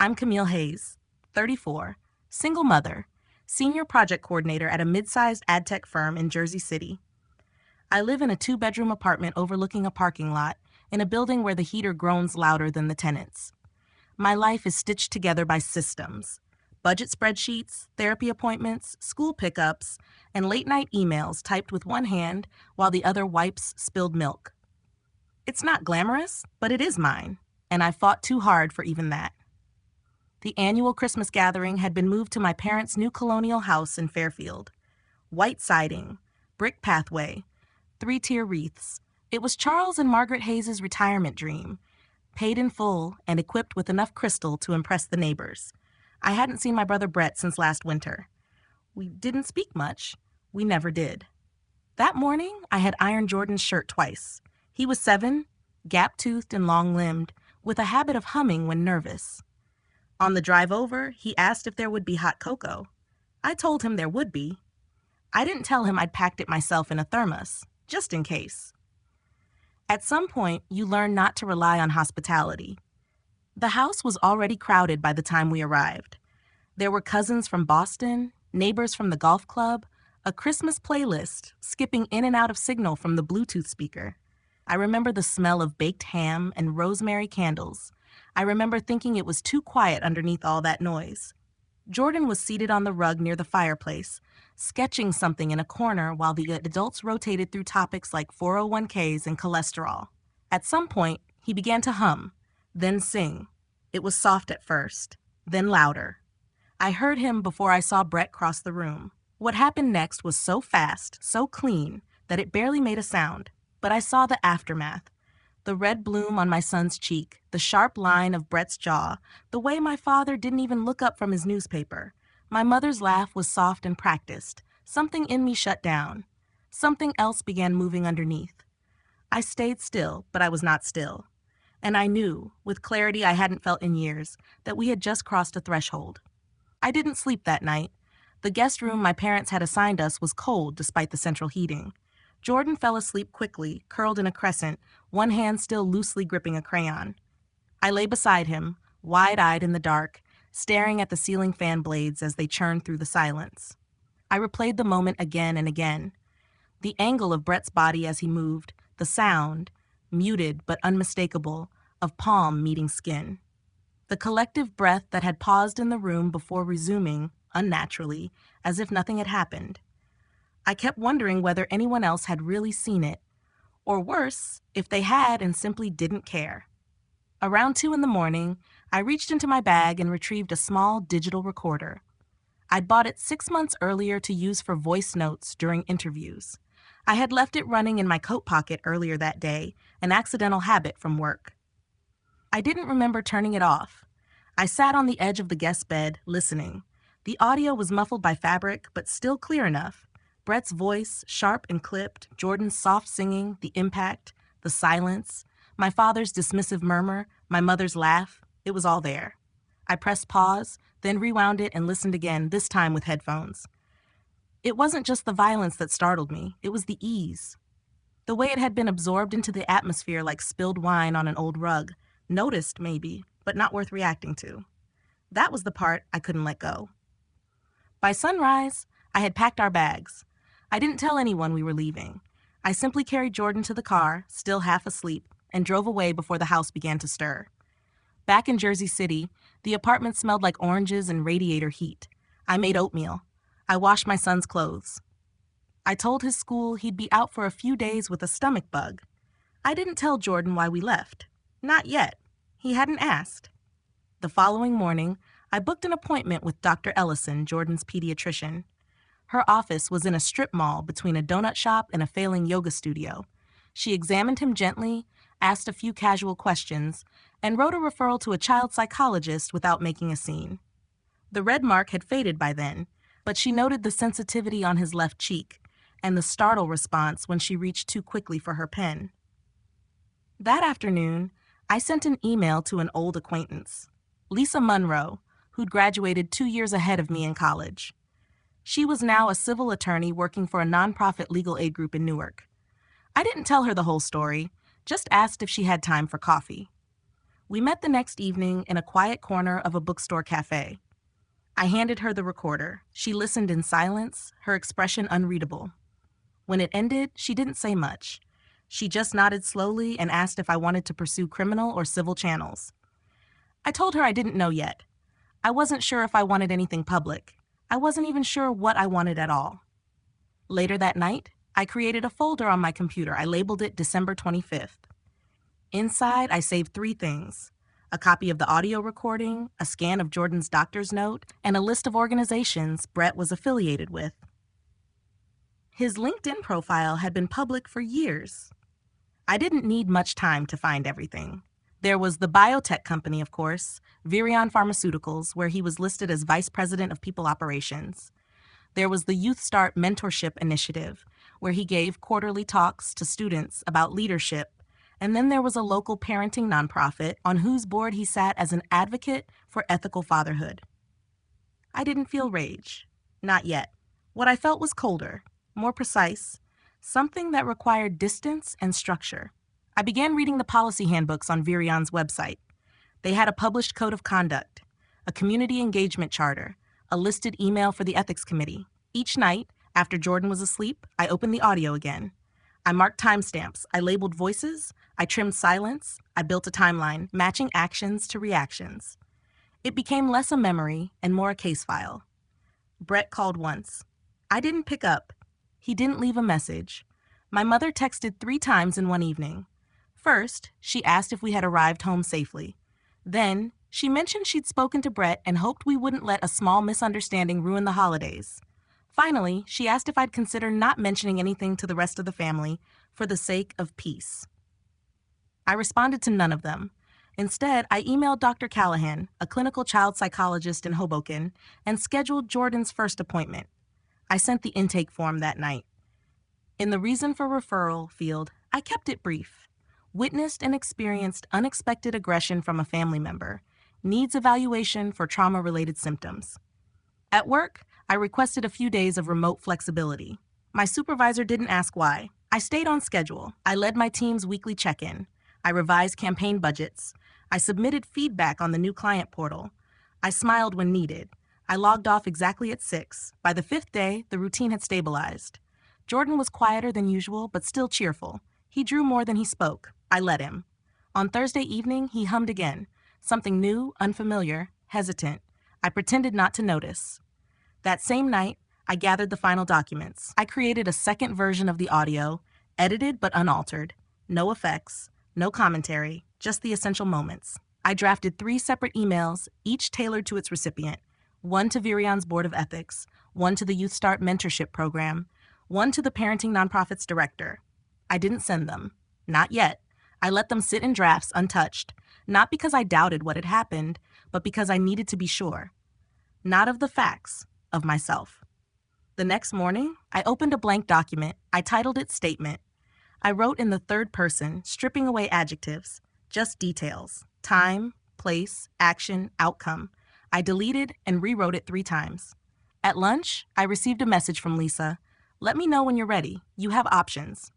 I'm Camille Hayes, 34, single mother, senior project coordinator at a mid-sized ad tech firm in Jersey City. I live in a 2-bedroom apartment overlooking a parking lot in a building where the heater groans louder than the tenants. My life is stitched together by systems: budget spreadsheets, therapy appointments, school pickups, and late-night emails typed with one hand while the other wipes spilled milk. It's not glamorous, but it is mine, and I fought too hard for even that. The annual Christmas gathering had been moved to my parents' new colonial house in Fairfield. White siding, brick pathway, 3-tier wreaths. It was Charles and Margaret Hayes' retirement dream, paid in full and equipped with enough crystal to impress the neighbors. I hadn't seen my brother Brett since last winter. We didn't speak much. We never did. That morning, I had ironed Jordan's shirt twice. He was 7, gap-toothed and long-limbed, with a habit of humming when nervous. On the drive over, he asked if there would be hot cocoa. I told him there would be. I didn't tell him I'd packed it myself in a thermos, just in case. At some point, you learn not to rely on hospitality. The house was already crowded by the time we arrived. There were cousins from Boston, neighbors from the golf club, a Christmas playlist skipping in and out of signal from the Bluetooth speaker. I remember the smell of baked ham and rosemary candles. I remember thinking it was too quiet underneath all that noise. Jordan was seated on the rug near the fireplace, sketching something in a corner while the adults rotated through topics like 401ks and cholesterol. At some point, he began to hum, then sing. It was soft at first, then louder. I heard him before I saw Brett cross the room. What happened next was so fast, so clean, that it barely made a sound. But I saw the aftermath. The red bloom on my son's cheek, the sharp line of Brett's jaw, the way my father didn't even look up from his newspaper. My mother's laugh was soft and practiced. Something in me shut down. Something else began moving underneath. I stayed still, but I was not still. And I knew, with clarity I hadn't felt in years, that we had just crossed a threshold. I didn't sleep that night. The guest room my parents had assigned us was cold despite the central heating. Jordan fell asleep quickly, curled in a crescent, one hand still loosely gripping a crayon. I lay beside him, wide-eyed in the dark, staring at the ceiling fan blades as they churned through the silence. I replayed the moment again and again. The angle of Brett's body as he moved, the sound, muted but unmistakable, of palm meeting skin. The collective breath that had paused in the room before resuming, unnaturally, as if nothing had happened. I kept wondering whether anyone else had really seen it, or worse, if they had and simply didn't care. Around 2 a.m, I reached into my bag and retrieved a small digital recorder. I'd bought it 6 months earlier to use for voice notes during interviews. I had left it running in my coat pocket earlier that day, an accidental habit from work. I didn't remember turning it off. I sat on the edge of the guest bed, listening. The audio was muffled by fabric, but still clear enough. Brett's voice, sharp and clipped, Jordan's soft singing, the impact, the silence, my father's dismissive murmur, my mother's laugh, it was all there. I pressed pause, then rewound it and listened again, this time with headphones. It wasn't just the violence that startled me, it was the ease. The way it had been absorbed into the atmosphere like spilled wine on an old rug, noticed maybe, but not worth reacting to. That was the part I couldn't let go. By sunrise, I had packed our bags. I didn't tell anyone we were leaving. I simply carried Jordan to the car, still half asleep, and drove away before the house began to stir. Back in Jersey City, the apartment smelled like oranges and radiator heat. I made oatmeal. I washed my son's clothes. I told his school he'd be out for a few days with a stomach bug. I didn't tell Jordan why we left. Not yet. He hadn't asked. The following morning, I booked an appointment with Dr. Ellison, Jordan's pediatrician. Her office was in a strip mall between a donut shop and a failing yoga studio. She examined him gently, asked a few casual questions, and wrote a referral to a child psychologist without making a scene. The red mark had faded by then, but she noted the sensitivity on his left cheek and the startle response when she reached too quickly for her pen. That afternoon, I sent an email to an old acquaintance, Lisa Monroe, who'd graduated 2 years ahead of me in college. She was now a civil attorney working for a nonprofit legal aid group in Newark. I didn't tell her the whole story, just asked if she had time for coffee. We met the next evening in a quiet corner of a bookstore cafe. I handed her the recorder. She listened in silence, her expression unreadable. When it ended, she didn't say much. She just nodded slowly and asked if I wanted to pursue criminal or civil channels. I told her I didn't know yet. I wasn't sure if I wanted anything public. I wasn't even sure what I wanted at all. Later that night, I created a folder on my computer. I labeled it December 25th. Inside, I saved 3 things: a copy of the audio recording, a scan of Jordan's doctor's note, and a list of organizations Brett was affiliated with. His LinkedIn profile had been public for years. I didn't need much time to find everything. There was the biotech company, of course, Virion Pharmaceuticals, where he was listed as Vice President of People Operations. There was the Youth Start Mentorship Initiative, where he gave quarterly talks to students about leadership. And then there was a local parenting nonprofit on whose board he sat as an advocate for ethical fatherhood. I didn't feel rage. Not yet. What I felt was colder, more precise, something that required distance and structure. I began reading the policy handbooks on Virion's website. They had a published code of conduct, a community engagement charter, a listed email for the ethics committee. Each night, after Jordan was asleep, I opened the audio again. I marked timestamps, I labeled voices, I trimmed silence, I built a timeline, matching actions to reactions. It became less a memory and more a case file. Brett called once. I didn't pick up. He didn't leave a message. My mother texted 3 times in one evening. First, she asked if we had arrived home safely. Then, she mentioned she'd spoken to Brett and hoped we wouldn't let a small misunderstanding ruin the holidays. Finally, she asked if I'd consider not mentioning anything to the rest of the family for the sake of peace. I responded to none of them. Instead, I emailed Dr. Callahan, a clinical child psychologist in Hoboken, and scheduled Jordan's first appointment. I sent the intake form that night. In the reason for referral field, I kept it brief. Witnessed and experienced unexpected aggression from a family member. Needs evaluation for trauma-related symptoms. At work, I requested a few days of remote flexibility. My supervisor didn't ask why. I stayed on schedule. I led my team's weekly check-in. I revised campaign budgets. I submitted feedback on the new client portal. I smiled when needed. I logged off exactly at 6. By the 5th day, the routine had stabilized. Jordan was quieter than usual, but still cheerful. He drew more than he spoke. I let him. On Thursday evening, he hummed again. Something new, unfamiliar, hesitant. I pretended not to notice. That same night, I gathered the final documents. I created a second version of the audio, edited but unaltered. No effects, no commentary, just the essential moments. I drafted 3 separate emails, each tailored to its recipient. One to Virion's Board of Ethics, one to the Youth Start Mentorship Program, one to the Parenting Nonprofit's director. I didn't send them. Not yet. I let them sit in drafts untouched, not because I doubted what had happened, but because I needed to be sure. Not of the facts, of myself. The next morning, I opened a blank document. I titled it Statement. I wrote in the third person, stripping away adjectives, just details: time, place, action, outcome. I deleted and rewrote it 3 times. At lunch, I received a message from Lisa. Let me know when you're ready. You have options.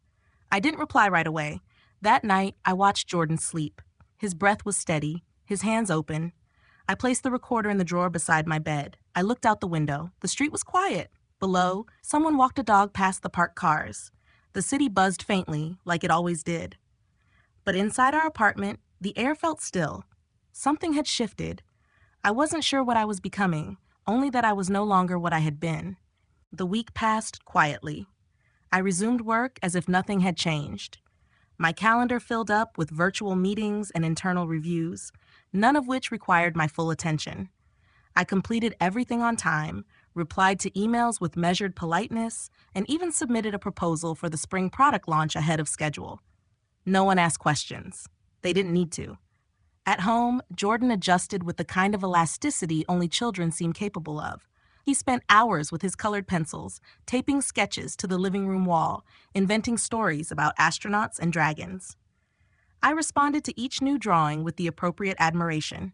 I didn't reply right away. That night, I watched Jordan sleep. His breath was steady, his hands open. I placed the recorder in the drawer beside my bed. I looked out the window. The street was quiet. Below, someone walked a dog past the parked cars. The city buzzed faintly, like it always did. But inside our apartment, the air felt still. Something had shifted. I wasn't sure what I was becoming, only that I was no longer what I had been. The week passed quietly. I resumed work as if nothing had changed. My calendar filled up with virtual meetings and internal reviews, none of which required my full attention. I completed everything on time, replied to emails with measured politeness, and even submitted a proposal for the spring product launch ahead of schedule. No one asked questions. They didn't need to. At home, Jordan adjusted with the kind of elasticity only children seem capable of. He spent hours with his colored pencils, taping sketches to the living room wall, inventing stories about astronauts and dragons. I responded to each new drawing with the appropriate admiration.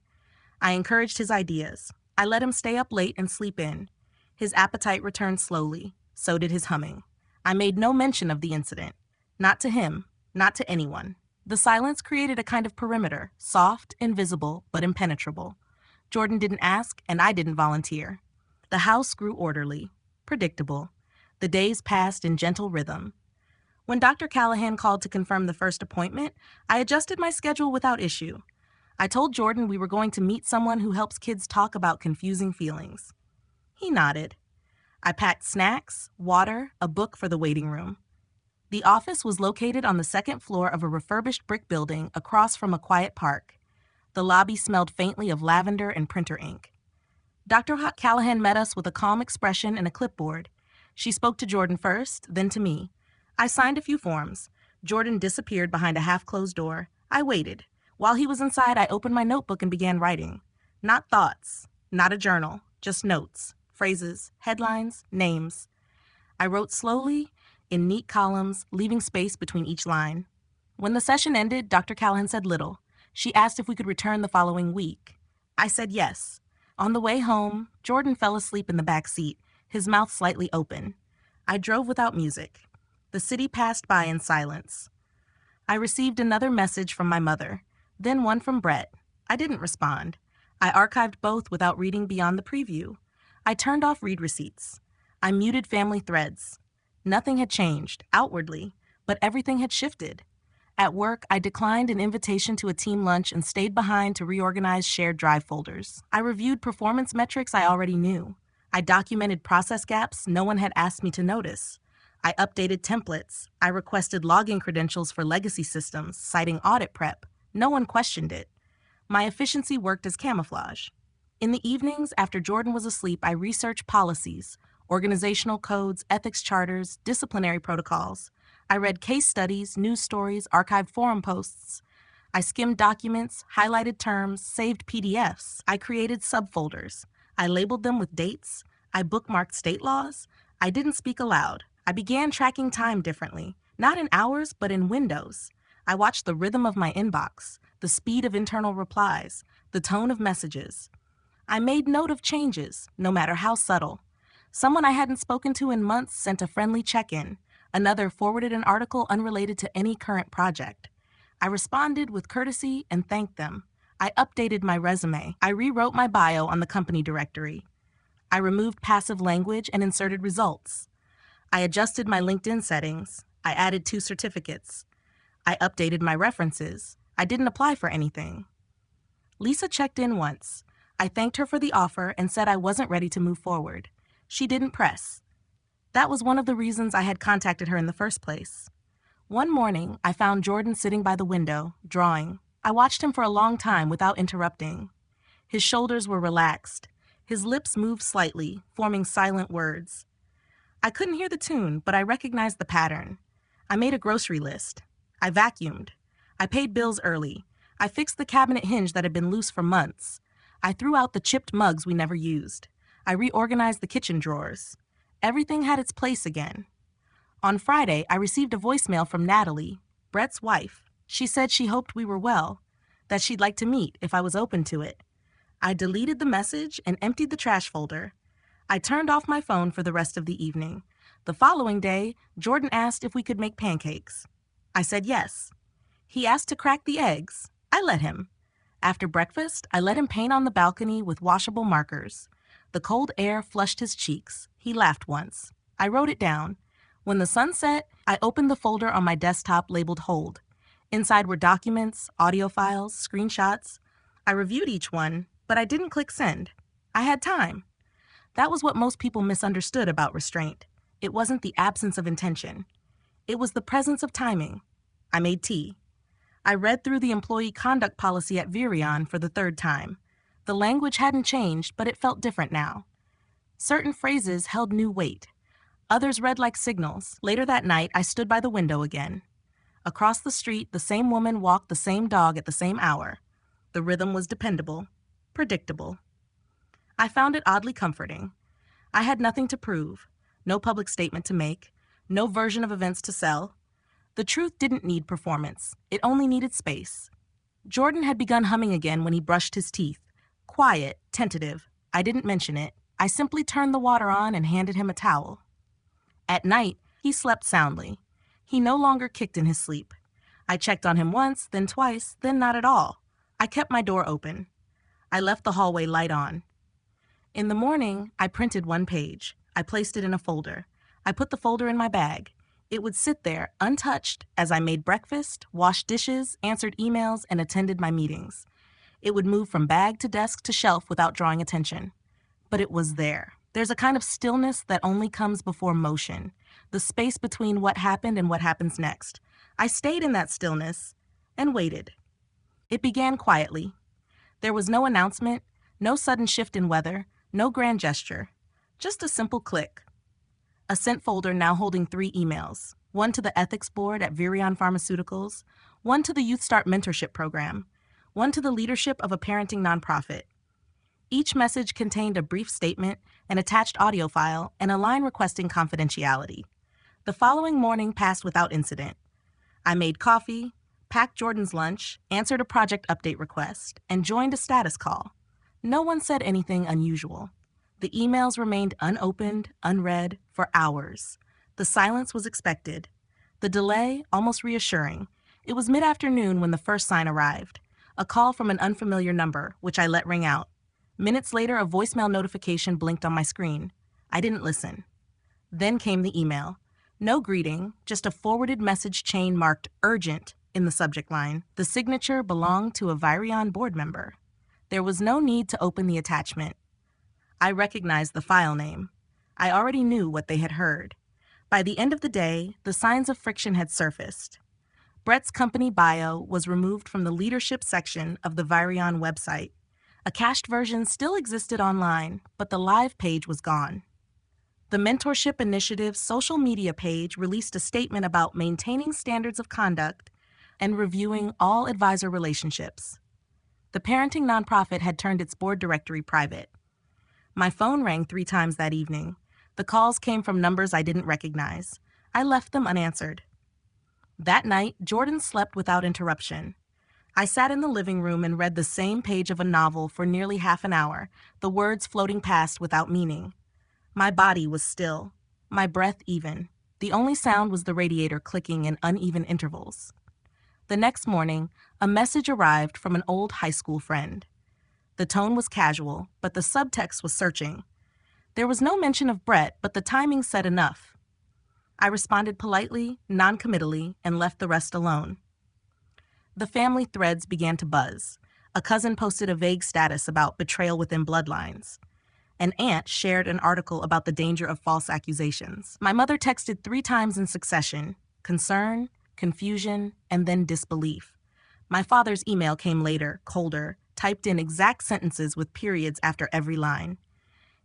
I encouraged his ideas. I let him stay up late and sleep in. His appetite returned slowly. So did his humming. I made no mention of the incident. Not to him, not to anyone. The silence created a kind of perimeter, soft, invisible, but impenetrable. Jordan didn't ask, and I didn't volunteer. The house grew orderly, predictable. The days passed in gentle rhythm. When Dr. Callahan called to confirm the first appointment, I adjusted my schedule without issue. I told Jordan we were going to meet someone who helps kids talk about confusing feelings. He nodded. I packed snacks, water, a book for the waiting room. The office was located on the second floor of a refurbished brick building across from a quiet park. The lobby smelled faintly of lavender and printer ink. Dr. Callahan met us with a calm expression and a clipboard. She spoke to Jordan first, then to me. I signed a few forms. Jordan disappeared behind a half-closed door. I waited. While he was inside, I opened my notebook and began writing. Not thoughts, not a journal, just notes, phrases, headlines, names. I wrote slowly, in neat columns, leaving space between each line. When the session ended, Dr. Callahan said little. She asked if we could return the following week. I said yes. On the way home, Jordan fell asleep in the back seat, his mouth slightly open. I drove without music. The city passed by in silence. I received another message from my mother, then one from Brett. I didn't respond. I archived both without reading beyond the preview. I turned off read receipts. I muted family threads. Nothing had changed, outwardly, but everything had shifted. At work, I declined an invitation to a team lunch and stayed behind to reorganize shared drive folders. I reviewed performance metrics I already knew. I documented process gaps no one had asked me to notice. I updated templates. I requested login credentials for legacy systems, citing audit prep. No one questioned it. My efficiency worked as camouflage. In the evenings, after Jordan was asleep, I researched policies, organizational codes, ethics charters, disciplinary protocols. I read case studies, news stories, archived forum posts. I skimmed documents, highlighted terms, saved PDFs. I created subfolders. I labeled them with dates. I bookmarked state laws. I didn't speak aloud. I began tracking time differently, not in hours, but in windows. I watched the rhythm of my inbox, the speed of internal replies, the tone of messages. I made note of changes, no matter how subtle. Someone I hadn't spoken to in months sent a friendly check-in. Another forwarded an article unrelated to any current project. I responded with courtesy and thanked them. I updated my resume. I rewrote my bio on the company directory. I removed passive language and inserted results. I adjusted my LinkedIn settings. I added 2 certificates. I updated my references. I didn't apply for anything. Lisa checked in once. I thanked her for the offer and said I wasn't ready to move forward. She didn't press. That was one of the reasons I had contacted her in the first place. One morning, I found Jordan sitting by the window, drawing. I watched him for a long time without interrupting. His shoulders were relaxed. His lips moved slightly, forming silent words. I couldn't hear the tune, but I recognized the pattern. I made a grocery list. I vacuumed. I paid bills early. I fixed the cabinet hinge that had been loose for months. I threw out the chipped mugs we never used. I reorganized the kitchen drawers. Everything had its place again. On Friday, I received a voicemail from Natalie, Brett's wife. She said she hoped we were well, that she'd like to meet if I was open to it. I deleted the message and emptied the trash folder. I turned off my phone for the rest of the evening. The following day, Jordan asked if we could make pancakes. I said yes. He asked to crack the eggs. I let him. After breakfast, I let him paint on the balcony with washable markers. The cold air flushed his cheeks. He laughed once. I wrote it down. When the sun set, I opened the folder on my desktop labeled Hold. Inside were documents, audio files, screenshots. I reviewed each one, but I didn't click send. I had time. That was what most people misunderstood about restraint. It wasn't the absence of intention. It was the presence of timing. I made tea. I read through the employee conduct policy at Virion for the 3rd time. The language hadn't changed, but it felt different now. Certain phrases held new weight. Others read like signals. Later that night, I stood by the window again. Across the street, the same woman walked the same dog at the same hour. The rhythm was dependable, predictable. I found it oddly comforting. I had nothing to prove, no public statement to make, no version of events to sell. The truth didn't need performance. It only needed space. Jordan had begun humming again when he brushed his teeth. Quiet, tentative. I didn't mention it. I simply turned the water on and handed him a towel. At night, he slept soundly. He no longer kicked in his sleep. I checked on him once, then twice, then not at all. I kept my door open. I left the hallway light on. In the morning, I printed one page. I placed it in a folder. I put the folder in my bag. It would sit there, untouched, as I made breakfast, washed dishes, answered emails, and attended my meetings. It would move from bag to desk to shelf without drawing attention. But it was there. There's a kind of stillness that only comes before motion, the space between what happened and what happens next. I stayed in that stillness and waited. It began quietly. There was no announcement, no sudden shift in weather, no grand gesture, just a simple click. A sent folder now holding 3 emails, one to the ethics board at Virion Pharmaceuticals, one to the Youth Start Mentorship Program, one to the leadership of a parenting nonprofit. Each message contained a brief statement, an attached audio file, and a line requesting confidentiality. The following morning passed without incident. I made coffee, packed Jordan's lunch, answered a project update request, and joined a status call. No one said anything unusual. The emails remained unopened, unread, for hours. The silence was expected. The delay, almost reassuring. It was mid-afternoon when the first sign arrived. A call from an unfamiliar number, which I let ring out. Minutes later, a voicemail notification blinked on my screen. I didn't listen. Then came the email. No greeting, just a forwarded message chain marked urgent in the subject line. The signature belonged to a Virion board member. There was no need to open the attachment. I recognized the file name. I already knew what they had heard. By the end of the day, the signs of friction had surfaced. Brett's company bio was removed from the leadership section of the Virion website. A cached version still existed online, but the live page was gone. The Mentorship Initiative's social media page released a statement about maintaining standards of conduct and reviewing all advisor relationships. The parenting nonprofit had turned its board directory private. My phone rang 3 times that evening. The calls came from numbers I didn't recognize. I left them unanswered. That night, Jordan slept without interruption. I sat in the living room and read the same page of a novel for nearly half an hour, the words floating past without meaning. My body was still, my breath even. The only sound was the radiator clicking in uneven intervals. The next morning, a message arrived from an old high school friend. The tone was casual, but the subtext was searching. There was no mention of Brett, but the timing said enough. I responded politely, non-committally, and left the rest alone. The family threads began to buzz. A cousin posted a vague status about betrayal within bloodlines. An aunt shared an article about the danger of false accusations. My mother texted 3 times in succession: concern, confusion, and then disbelief. My father's email came later, colder, typed in exact sentences with periods after every line.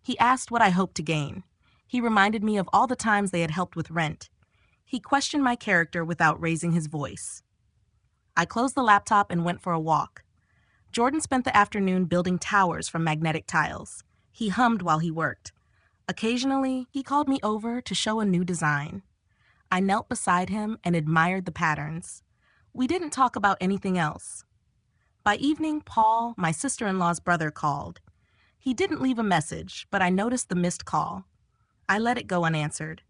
He asked what I hoped to gain. He reminded me of all the times they had helped with rent. He questioned my character without raising his voice. I closed the laptop and went for a walk. Jordan spent the afternoon building towers from magnetic tiles. He hummed while he worked. Occasionally, he called me over to show a new design. I knelt beside him and admired the patterns. We didn't talk about anything else. By evening, Paul, my sister-in-law's brother, called. He didn't leave a message, but I noticed the missed call. I let it go unanswered.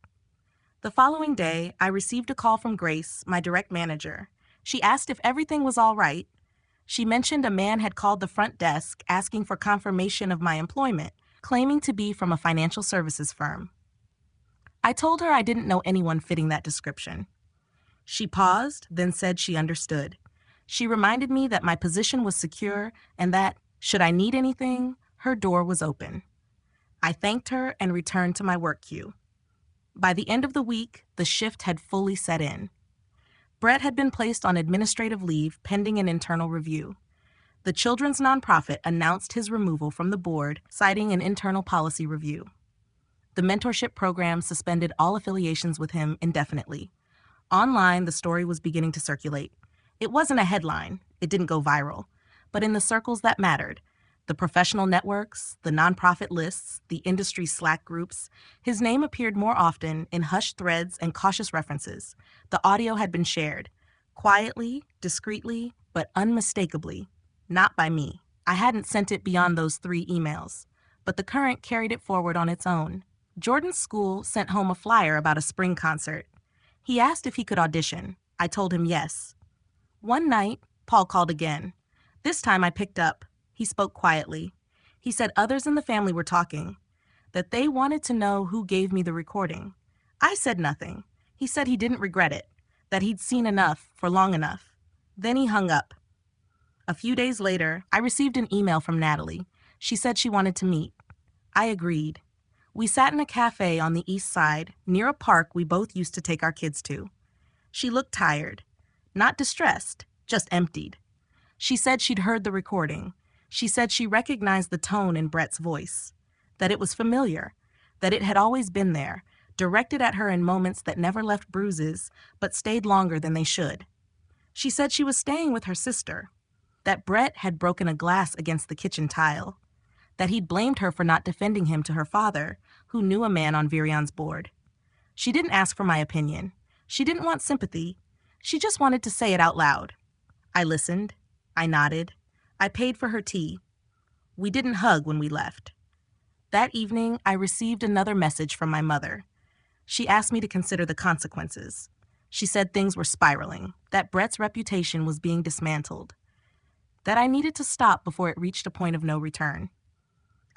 The following day, I received a call from Grace, my direct manager. She asked if everything was all right. She mentioned a man had called the front desk asking for confirmation of my employment, claiming to be from a financial services firm. I told her I didn't know anyone fitting that description. She paused, then said she understood. She reminded me that my position was secure and that, should I need anything, her door was open. I thanked her and returned to my work queue. By the end of the week, the shift had fully set in. Brett had been placed on administrative leave pending an internal review. The children's nonprofit announced his removal from the board, citing an internal policy review. The mentorship program suspended all affiliations with him indefinitely. Online, the story was beginning to circulate. It wasn't a headline. It didn't go viral. But in the circles that mattered, the professional networks, the nonprofit lists, the industry Slack groups, his name appeared more often in hushed threads and cautious references. The audio had been shared, quietly, discreetly, but unmistakably, not by me. I hadn't sent it beyond those 3 emails, but the current carried it forward on its own. Jordan's school sent home a flyer about a spring concert. He asked if he could audition. I told him yes. One night, Paul called again. This time I picked up. He spoke quietly. He said others in the family were talking, that they wanted to know who gave me the recording. I said nothing. He said he didn't regret it, that he'd seen enough for long enough. Then he hung up. A few days later, I received an email from Natalie. She said she wanted to meet. I agreed. We sat in a cafe on the east side, near a park we both used to take our kids to. She looked tired. Not distressed, just emptied. She said she'd heard the recording. She said she recognized the tone in Brett's voice, that it was familiar, that it had always been there, directed at her in moments that never left bruises, but stayed longer than they should. She said she was staying with her sister, that Brett had broken a glass against the kitchen tile, that he'd blamed her for not defending him to her father, who knew a man on Virion's board. She didn't ask for my opinion. She didn't want sympathy. She just wanted to say it out loud. I listened. I nodded. I paid for her tea. We didn't hug when we left. That evening, I received another message from my mother. She asked me to consider the consequences. She said things were spiraling, that Brett's reputation was being dismantled, that I needed to stop before it reached a point of no return.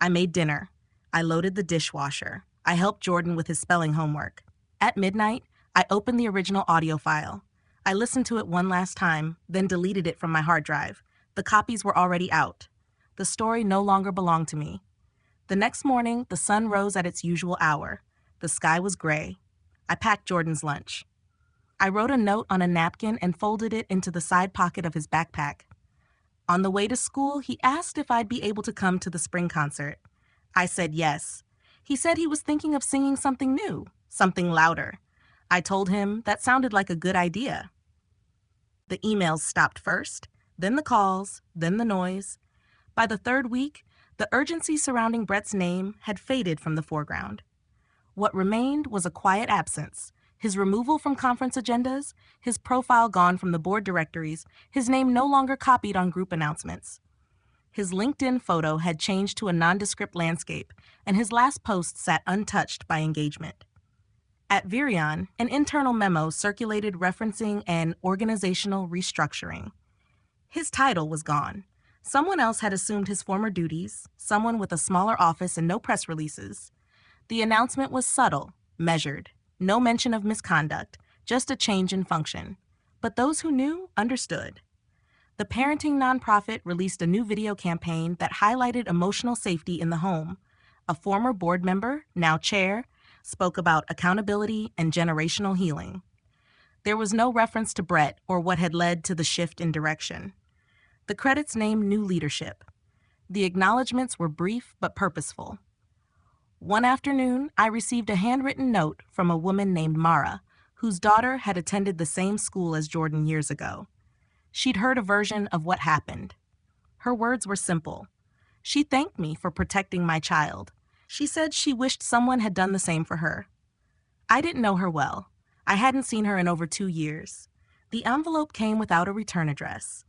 I made dinner. I loaded the dishwasher. I helped Jordan with his spelling homework. At midnight, I opened the original audio file. I listened to it one last time, then deleted it from my hard drive. The copies were already out. The story no longer belonged to me. The next morning, the sun rose at its usual hour. The sky was gray. I packed Jordan's lunch. I wrote a note on a napkin and folded it into the side pocket of his backpack. On the way to school, he asked if I'd be able to come to the spring concert. I said yes. He said he was thinking of singing something new, something louder. I told him that sounded like a good idea. The emails stopped first, then the calls, then the noise. By the third week, the urgency surrounding Brett's name had faded from the foreground. What remained was a quiet absence, his removal from conference agendas, his profile gone from the board directories, his name no longer copied on group announcements. His LinkedIn photo had changed to a nondescript landscape, and his last post sat untouched by engagement. At Virion, an internal memo circulated referencing an organizational restructuring. His title was gone. Someone else had assumed his former duties, someone with a smaller office and no press releases. The announcement was subtle, measured. No mention of misconduct, just a change in function. But those who knew understood. The parenting nonprofit released a new video campaign that highlighted emotional safety in the home. A former board member, now chair, spoke about accountability and generational healing. There was no reference to Brett or what had led to the shift in direction. The credits named new leadership. The acknowledgments were brief but purposeful. One afternoon, I received a handwritten note from a woman named Mara, whose daughter had attended the same school as Jordan years ago. She'd heard a version of what happened. Her words were simple. She thanked me for protecting my child. She said she wished someone had done the same for her. I didn't know her well. I hadn't seen her in over 2 years. The envelope came without a return address.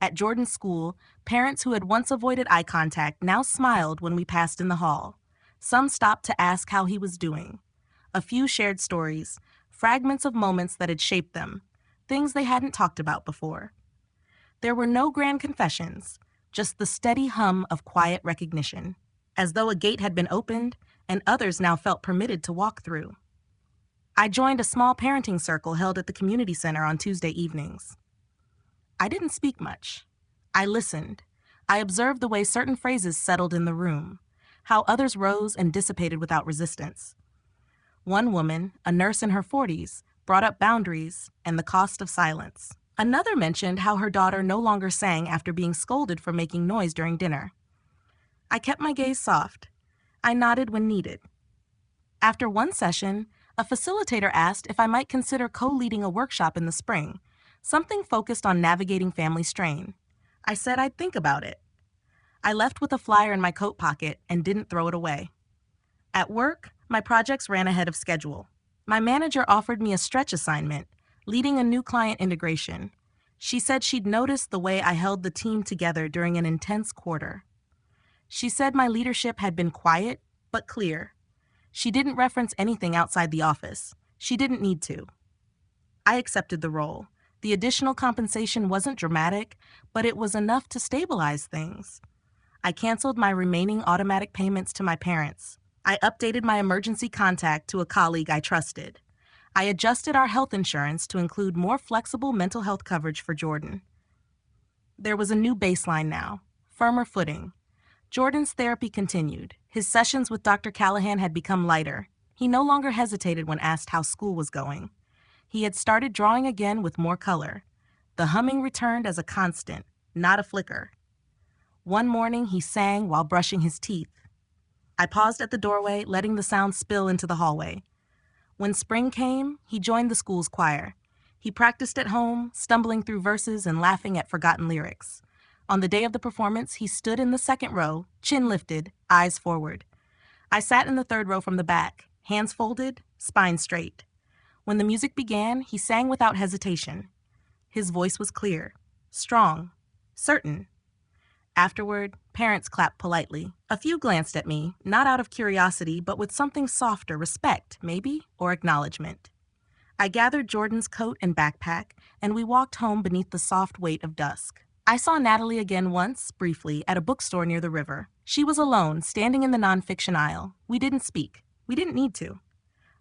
At Jordan's school, parents who had once avoided eye contact now smiled when we passed in the hall. Some stopped to ask how he was doing. A few shared stories, fragments of moments that had shaped them, things they hadn't talked about before. There were no grand confessions, just the steady hum of quiet recognition, as though a gate had been opened and others now felt permitted to walk through. I joined a small parenting circle held at the community center on Tuesday evenings. I didn't speak much. I listened. I observed the way certain phrases settled in the room, how others rose and dissipated without resistance. One woman, a nurse in her 40s, brought up boundaries and the cost of silence. Another mentioned how her daughter no longer sang after being scolded for making noise during dinner. I kept my gaze soft. I nodded when needed. After one session, a facilitator asked if I might consider co-leading a workshop in the spring, something focused on navigating family strain. I said I'd think about it. I left with a flyer in my coat pocket and didn't throw it away. At work, my projects ran ahead of schedule. My manager offered me a stretch assignment, leading a new client integration. She said she'd noticed the way I held the team together during an intense quarter. She said my leadership had been quiet, but clear. She didn't reference anything outside the office. She didn't need to. I accepted the role, The additional compensation wasn't dramatic, but it was enough to stabilize things. I canceled my remaining automatic payments to my parents. I updated my emergency contact to a colleague I trusted. I adjusted our health insurance to include more flexible mental health coverage for Jordan. There was a new baseline now, firmer footing. Jordan's therapy continued. His sessions with Dr. Callahan had become lighter. He no longer hesitated when asked how school was going. He had started drawing again with more color. The humming returned as a constant, not a flicker. One morning, he sang while brushing his teeth. I paused at the doorway, letting the sound spill into the hallway. When spring came, he joined the school's choir. He practiced at home, stumbling through verses and laughing at forgotten lyrics. On the day of the performance, he stood in the second row, chin lifted, eyes forward. I sat in the third row from the back, hands folded, spine straight. When the music began, he sang without hesitation. His voice was clear, strong, certain. Afterward, parents clapped politely. A few glanced at me, not out of curiosity, but with something softer, respect, maybe, or acknowledgement. I gathered Jordan's coat and backpack, and we walked home beneath the soft weight of dusk. I saw Natalie again once, briefly, at a bookstore near the river. She was alone, standing in the nonfiction aisle. We didn't speak. We didn't need to.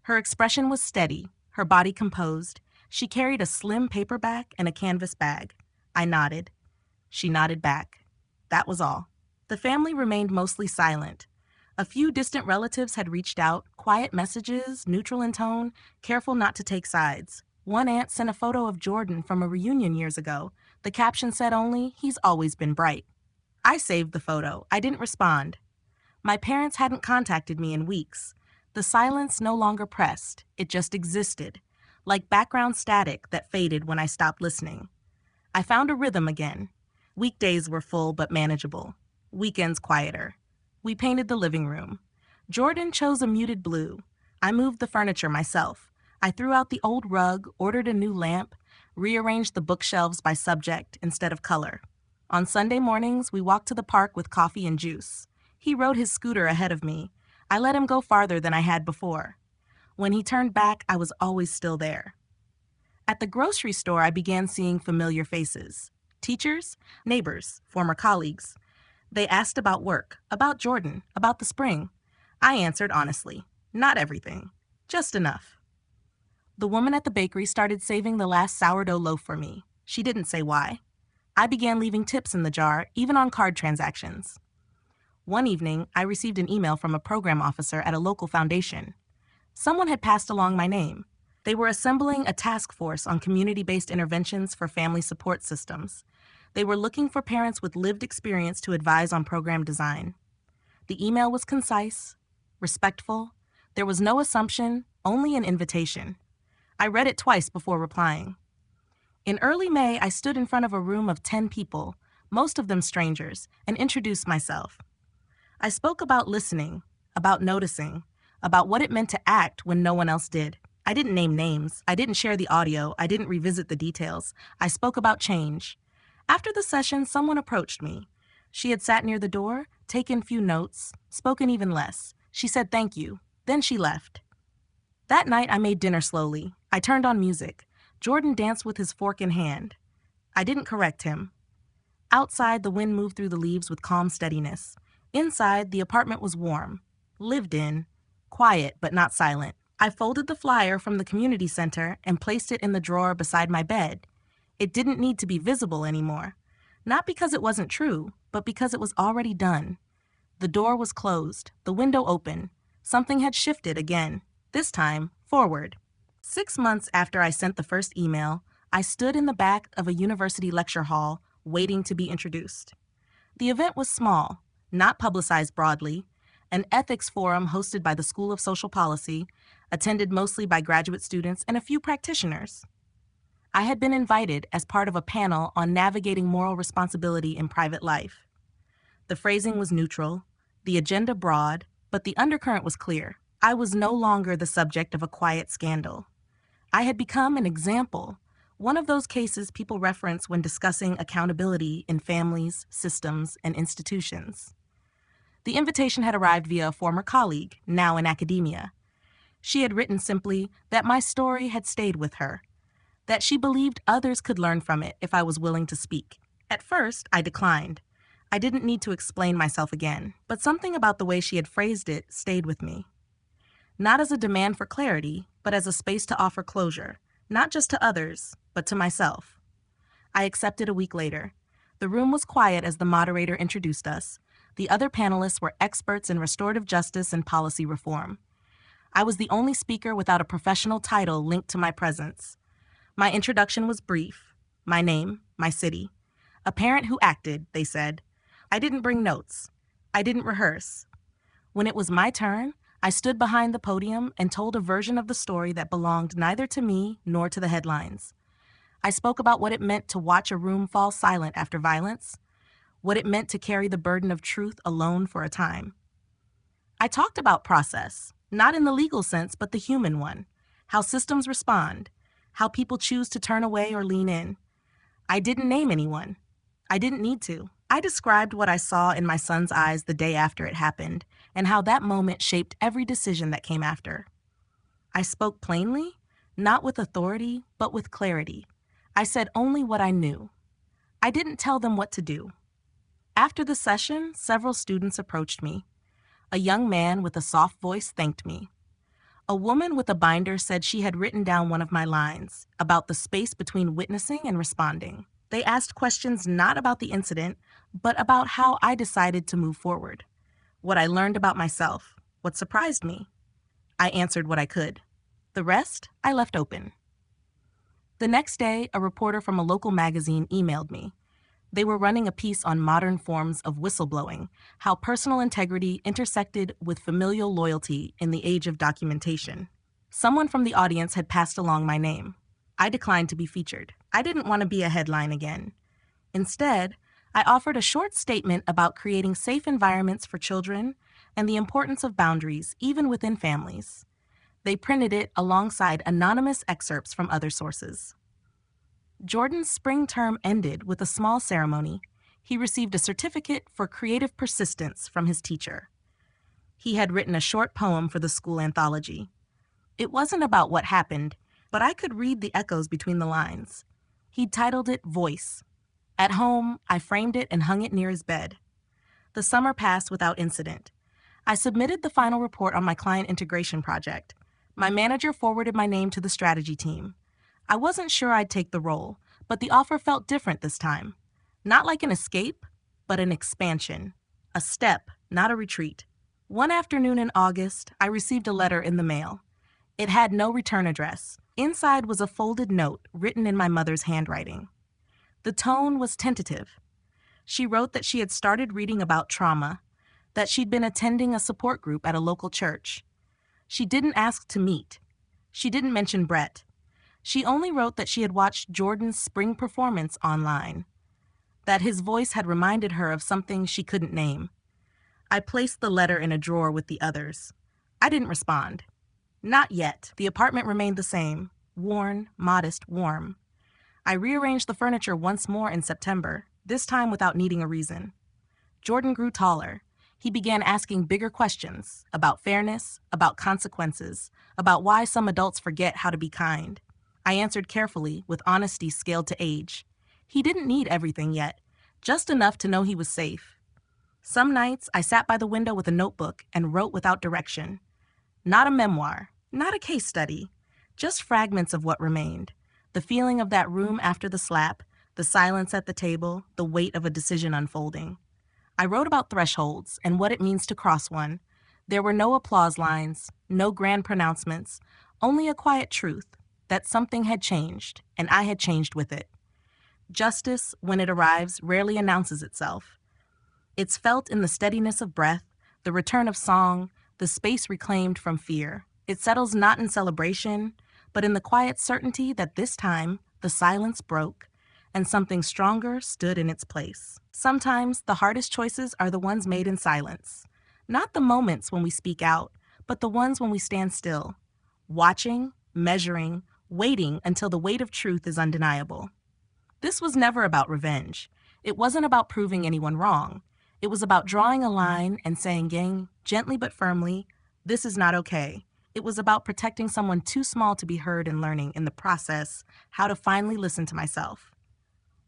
Her expression was steady, her body composed. She carried a slim paperback and a canvas bag. I nodded. She nodded back. That was all. The family remained mostly silent. A few distant relatives had reached out, quiet messages, neutral in tone, careful not to take sides. One aunt sent a photo of Jordan from a reunion years ago. The caption said only, "He's always been bright." I saved the photo. I didn't respond. My parents hadn't contacted me in weeks. The silence no longer pressed. It just existed, like background static that faded when I stopped listening. I found a rhythm again. Weekdays were full but manageable. Weekends quieter. We painted the living room. Jordan chose a muted blue. I moved the furniture myself. I threw out the old rug, ordered a new lamp, rearranged the bookshelves by subject instead of color. On Sunday mornings, we walked to the park with coffee and juice. He rode his scooter ahead of me. I let him go farther than I had before. When he turned back, I was always still there. At the grocery store, I began seeing familiar faces. Teachers, neighbors, former colleagues. They asked about work, about Jordan, about the spring. I answered honestly, not everything, just enough. The woman at the bakery started saving the last sourdough loaf for me. She didn't say why. I began leaving tips in the jar, even on card transactions. One evening, I received an email from a program officer at a local foundation. Someone had passed along my name. They were assembling a task force on community-based interventions for family support systems. They were looking for parents with lived experience to advise on program design. The email was concise, respectful. There was no assumption, only an invitation. I read it twice before replying. In early May, I stood in front of a room of 10 people, most of them strangers, and introduced myself. I spoke about listening, about noticing, about what it meant to act when no one else did. I didn't name names. I didn't share the audio. I didn't revisit the details. I spoke about change. After the session, someone approached me. She had sat near the door, taken few notes, spoken even less. She said thank you. Then she left. That night, I made dinner slowly. I turned on music. Jordan danced with his fork in hand. I didn't correct him. Outside, the wind moved through the leaves with calm steadiness. Inside, the apartment was warm, lived in, quiet but not silent. I folded the flyer from the community center and placed it in the drawer beside my bed. It didn't need to be visible anymore. Not because it wasn't true, but because it was already done. The door was closed, the window open. Something had shifted again, this time forward. 6 months after I sent the first email, I stood in the back of a university lecture hall, waiting to be introduced. The event was small, not publicized broadly, an ethics forum hosted by the School of Social Policy, attended mostly by graduate students and a few practitioners. I had been invited as part of a panel on navigating moral responsibility in private life. The phrasing was neutral, the agenda broad, but the undercurrent was clear. I was no longer the subject of a quiet scandal. I had become an example, one of those cases people reference when discussing accountability in families, systems, and institutions. The invitation had arrived via a former colleague, now in academia. She had written simply that my story had stayed with her. that she believed others could learn from it if I was willing to speak. At first, I declined. I didn't need to explain myself again, but something about the way she had phrased it stayed with me. Not as a demand for clarity, but as a space to offer closure, not just to others, but to myself. I accepted a week later. The room was quiet as the moderator introduced us. The other panelists were experts in restorative justice and policy reform. I was the only speaker without a professional title linked to my presence. My introduction was brief. My name, my city. A parent who acted, they said. I didn't bring notes. I didn't rehearse. When it was my turn, I stood behind the podium and told a version of the story that belonged neither to me nor to the headlines. I spoke about what it meant to watch a room fall silent after violence, what it meant to carry the burden of truth alone for a time. I talked about process, not in the legal sense, but the human one, how systems respond, how people choose to turn away or lean in. I didn't name anyone. I didn't need to. I described what I saw in my son's eyes the day after it happened, and how that moment shaped every decision that came after. I spoke plainly, not with authority, but with clarity. I said only what I knew. I didn't tell them what to do. After the session, several students approached me. A young man with a soft voice thanked me. A woman with a binder said she had written down one of my lines about the space between witnessing and responding. They asked questions not about the incident, but about how I decided to move forward, what I learned about myself, what surprised me. I answered what I could. The rest, I left open. The next day, a reporter from a local magazine emailed me. They were running a piece on modern forms of whistleblowing, how personal integrity intersected with familial loyalty in the age of documentation. Someone from the audience had passed along my name. I declined to be featured. I didn't want to be a headline again. Instead, I offered a short statement about creating safe environments for children and the importance of boundaries, even within families. They printed it alongside anonymous excerpts from other sources. Jordan's spring term ended with a small ceremony. He received a certificate for creative persistence from his teacher. He had written a short poem for the school anthology. It wasn't about what happened, but I could read the echoes between the lines. He'd titled it Voice. At home, I framed it and hung it near his bed. The summer passed without incident. I submitted the final report on my client integration project. My manager forwarded my name to the strategy team. I wasn't sure I'd take the role, but the offer felt different this time. Not like an escape, but an expansion. A step, not a retreat. One afternoon in August, I received a letter in the mail. It had no return address. Inside was a folded note written in my mother's handwriting. The tone was tentative. She wrote that she had started reading about trauma, that she'd been attending a support group at a local church. She didn't ask to meet. She didn't mention Brett. She only wrote that she had watched Jordan's spring performance online, that his voice had reminded her of something she couldn't name. I placed the letter in a drawer with the others. I didn't respond. Not yet. The apartment remained the same, worn, modest, warm. I rearranged the furniture once more in September, this time without needing a reason. Jordan grew taller. He began asking bigger questions about fairness, about consequences, about why some adults forget how to be kind. I answered carefully, with honesty scaled to age. He didn't need everything yet, just enough to know he was safe. Some nights, I sat by the window with a notebook and wrote without direction. Not a memoir, not a case study, just fragments of what remained. The feeling of that room after the slap, the silence at the table, the weight of a decision unfolding. I wrote about thresholds and what it means to cross one. There were no applause lines, no grand pronouncements, only a quiet truth that something had changed, and I had changed with it. Justice, when it arrives, rarely announces itself. It's felt in the steadiness of breath, the return of song, the space reclaimed from fear. It settles not in celebration, but in the quiet certainty that this time the silence broke, and something stronger stood in its place. Sometimes the hardest choices are the ones made in silence. Not the moments when we speak out, but the ones when we stand still, watching, measuring, waiting until the weight of truth is undeniable. This was never about revenge. It wasn't about proving anyone wrong. It was about drawing a line and saying, gently but firmly, this is not okay. It was about protecting someone too small to be heard and learning, in the process, how to finally listen to myself.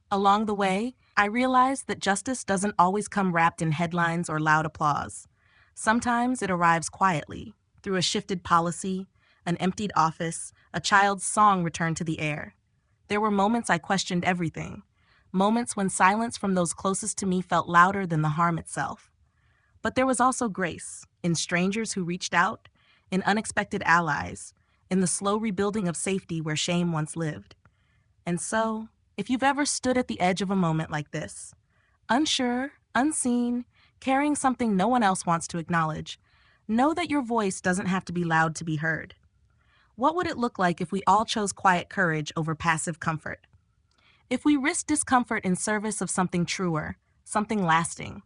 Along the way, I realized that justice doesn't always come wrapped in headlines or loud applause. Sometimes it arrives quietly, through a shifted policy, an emptied office, a child's song returned to the air. There were moments I questioned everything, moments when silence from those closest to me felt louder than the harm itself. But there was also grace, in strangers who reached out, in unexpected allies, in the slow rebuilding of safety where shame once lived. And so, if you've ever stood at the edge of a moment like this, unsure, unseen, carrying something no one else wants to acknowledge, know that your voice doesn't have to be loud to be heard. What would it look like if we all chose quiet courage over passive comfort? If we risked discomfort in service of something truer, something lasting?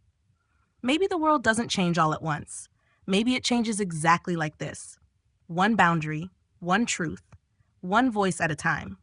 Maybe the world doesn't change all at once. Maybe it changes exactly like this. One boundary, one truth, one voice at a time.